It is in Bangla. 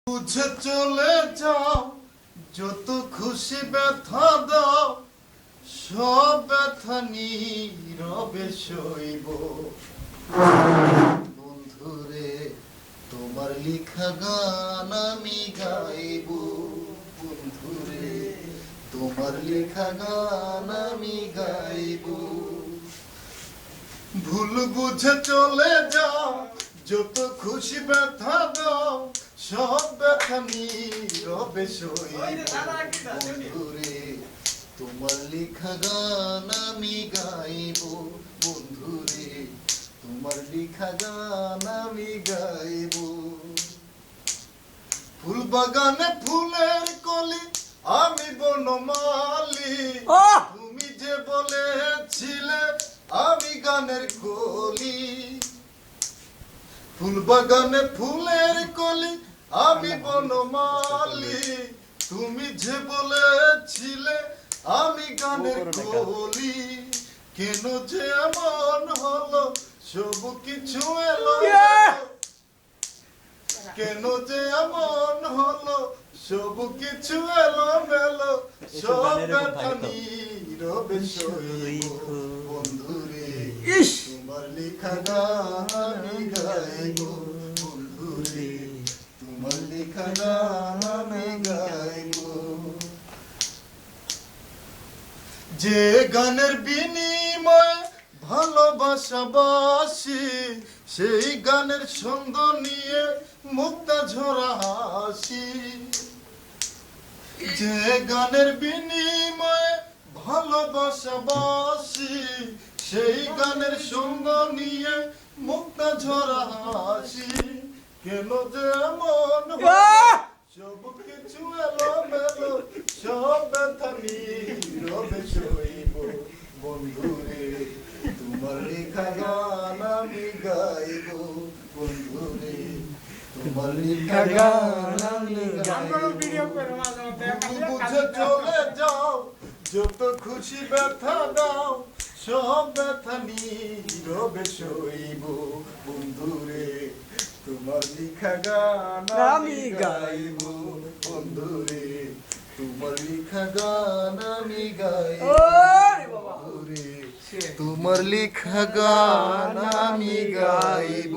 বুঝে চলে যাও, যত খুশি ব্যথা দাও, সব ব্যথা নীরবে সইব। বন্ধুরে তোমার লেখা গান আমি গাইব। বন্ধুরে তোমার লেখা গান আমি গাইব। ভুল বুঝে চলে যাও, যত খুশি ব্যথা দাও, সব ব্যথা নীরবে সইব। বন্ধুরে তোমার লেখা গান আমি গাইব। বন্ধুরে তোমার লেখা গান আমি গাইব। ফুল বাগানে ফুলের কলি, আমি বনমালী। তুমি যে বলেছিলে আমি গানের কলি। ফুল বাগানে ফুলের কলি, আমি বনমালী। তুমি যে বলেছিলে আমি গানের কলি। কেন যে এমন হলো, সব কিছু এলো। কেন যে এমন হলো, সব কিছু এলো মেলো। সব ব্যথা নীরবে সইব। বন্ধুরে তোমার লেখা গান আমি গাইব। বন্ধুরে তোমার লেখা গান আমি গাইব। যে গানের বিনিময়ে ভালোবাসা বাসি, সেই গানের সঙ্গ নিয়ে মুক্তা ঝরা হাসি। যে গানের বিনিময়ে ভালোবাসা বাসি, সেই গানের সঙ্গ নিয়ে মুক্তা ঝরা হাসি। কেন যে এমন সব কিছু এলো মেলো, সব ব্যথা নীরবে সইব। বন্ধুরে তোমার লেখা গান আমি গাইব। বন্ধুরে তোমার লেখা গান আমি গাইব। বুঝে চলে যাও, যত খুশি ব্যথা দাও, সব ব্যথা নীরবে সইব। বন্ধুরে তোমার লেখা গান আমি গাইব। বন্ধুরে তোমার লেখা গান আমি গাইব। বন্ধুরে তোমার লেখা গান আমি গাইব।